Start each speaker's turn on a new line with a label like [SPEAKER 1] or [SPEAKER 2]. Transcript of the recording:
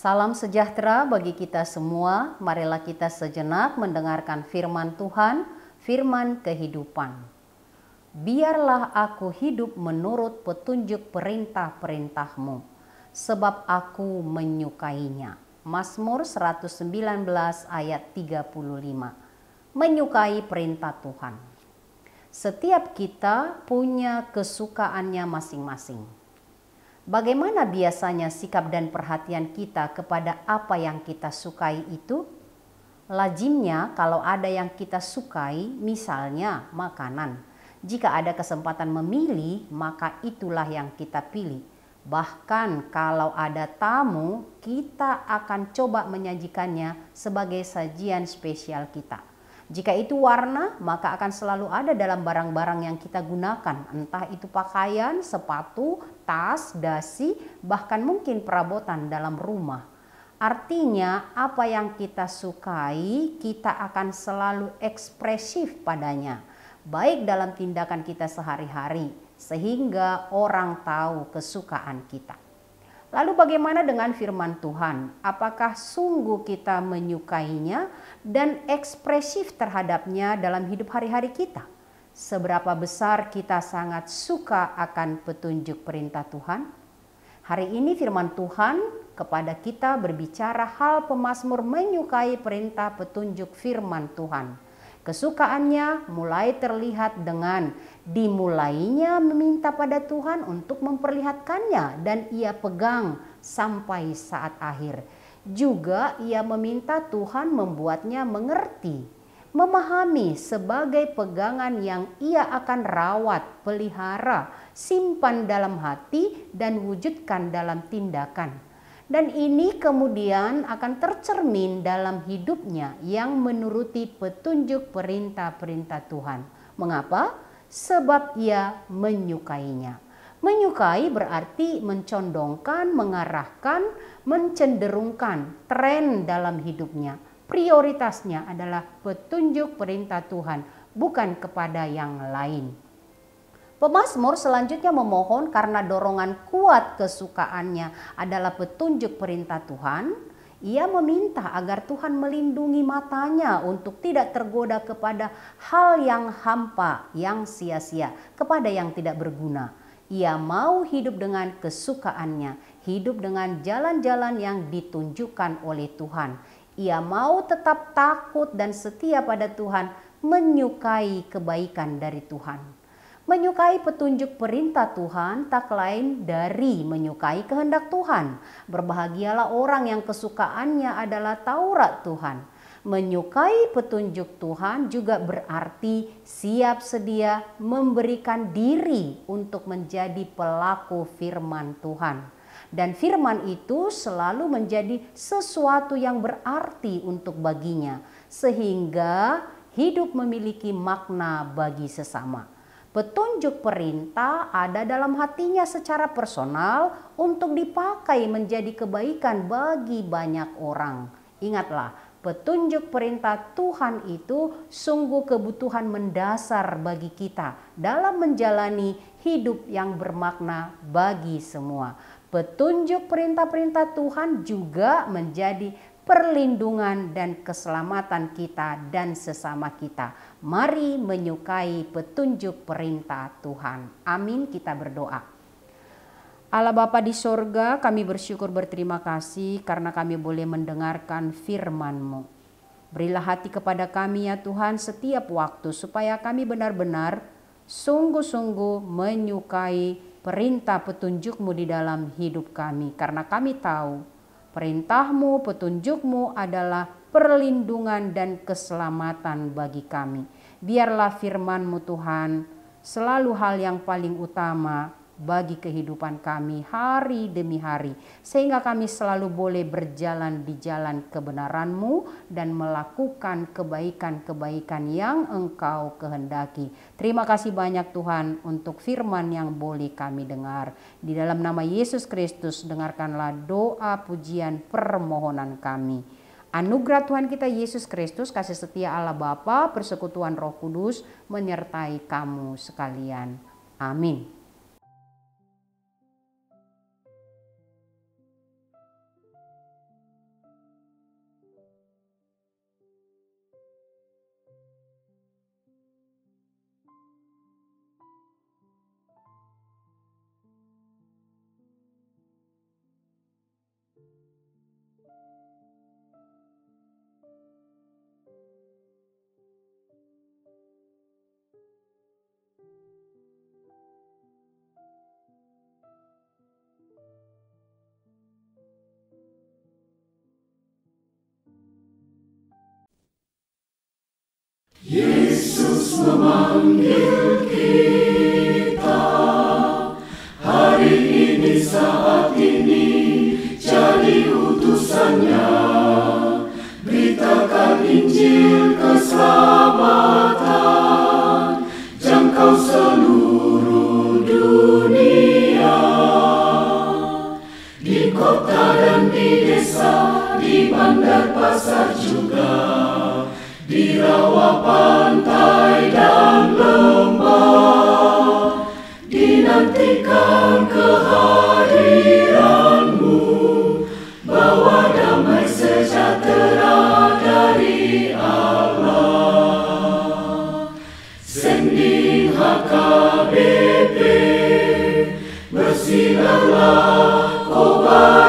[SPEAKER 1] Salam sejahtera bagi kita semua. Marilah kita sejenak mendengarkan firman Tuhan, firman kehidupan. Biarlah aku hidup menurut petunjuk perintah-perintah-Mu, sebab aku menyukainya. Mazmur 119 ayat 35. Menyukai perintah Tuhan. Setiap kita punya kesukaannya masing-masing. Bagaimana biasanya sikap dan perhatian kita kepada apa yang kita sukai itu? Lazimnya kalau ada yang kita sukai, misalnya makanan, jika ada kesempatan memilih, maka itulah yang kita pilih. Bahkan kalau ada tamu, kita akan coba menyajikannya sebagai sajian spesial kita. Jika itu warna, maka akan selalu ada dalam barang-barang yang kita gunakan, entah itu pakaian, sepatu, tas, dasi, bahkan mungkin perabotan dalam rumah. Artinya, apa yang kita sukai, kita akan selalu ekspresif padanya, baik dalam tindakan kita sehari-hari, sehingga orang tahu kesukaan kita. Lalu bagaimana dengan firman Tuhan? Apakah sungguh kita menyukainya dan ekspresif terhadapnya dalam hidup hari-hari kita? Seberapa besar kita sangat suka akan petunjuk perintah Tuhan? Hari ini firman Tuhan kepada kita berbicara hal pemazmur menyukai perintah petunjuk firman Tuhan. Kesukaannya mulai terlihat dengan dimulainya meminta pada Tuhan untuk memperlihatkannya dan ia pegang sampai saat akhir. Juga ia meminta Tuhan membuatnya mengerti, memahami sebagai pegangan yang ia akan rawat, pelihara, simpan dalam hati dan wujudkan dalam tindakan. Dan ini kemudian akan tercermin dalam hidupnya yang menuruti petunjuk perintah-perintah Tuhan. Mengapa? Sebab ia menyukainya. Menyukai berarti mencondongkan, mengarahkan, mencenderungkan tren dalam hidupnya. Prioritasnya adalah petunjuk perintah Tuhan, bukan kepada yang lain. Pemazmur selanjutnya memohon karena dorongan kuat kesukaannya adalah petunjuk perintah Tuhan. Ia meminta agar Tuhan melindungi matanya untuk tidak tergoda kepada hal yang hampa, yang sia-sia, kepada yang tidak berguna. Ia mau hidup dengan kesukaannya, hidup dengan jalan-jalan yang ditunjukkan oleh Tuhan. Ia mau tetap takut dan setia pada Tuhan, menyukai kebaikan dari Tuhan. Menyukai petunjuk perintah Tuhan tak lain dari menyukai kehendak Tuhan. Berbahagialah orang yang kesukaannya adalah Taurat Tuhan. Menyukai petunjuk Tuhan juga berarti siap sedia memberikan diri untuk menjadi pelaku firman Tuhan. Dan firman itu selalu menjadi sesuatu yang berarti untuk baginya, sehingga hidup memiliki makna bagi sesama. Petunjuk perintah ada dalam hatinya secara personal untuk dipakai menjadi kebaikan bagi banyak orang. Ingatlah, petunjuk perintah Tuhan itu sungguh kebutuhan mendasar bagi kita dalam menjalani hidup yang bermakna bagi semua. Petunjuk perintah-perintah Tuhan juga menjadi perlindungan dan keselamatan kita dan sesama kita. Mari menyukai petunjuk perintah Tuhan. Amin, kita berdoa. Allah Bapa di sorga, kami bersyukur berterima kasih karena kami boleh mendengarkan firman-Mu. Berilah hati kepada kami ya Tuhan setiap waktu supaya kami benar-benar sungguh-sungguh menyukai perintah petunjuk-Mu di dalam hidup kami. Karena kami tahu perintah-Mu, petunjuk-Mu adalah perlindungan dan keselamatan bagi kami. Biarlah firman-Mu Tuhan selalu hal yang paling utama bagi kehidupan kami hari demi hari. Sehingga kami selalu boleh berjalan di jalan kebenaran-Mu dan melakukan kebaikan-kebaikan yang Engkau kehendaki. Terima kasih banyak Tuhan untuk firman yang boleh kami dengar. Di dalam nama Yesus Kristus dengarkanlah doa pujian permohonan kami. Anugerah Tuhan kita Yesus Kristus, kasih setia Allah Bapa, persekutuan Roh Kudus menyertai kamu sekalian. Amin.
[SPEAKER 2] memanggil kita. Hari ini, saat ini, jadi utusannya. Beritakan Injil keselamatan, jangkau seluruh dunia. Di kota dan di desa, di bandar pasar juga, di rawa pantai dan lembah, dinantikan kehadiranmu, bawa damai sejahtera dari Allah. Sending HKBP, bersinarlah kobar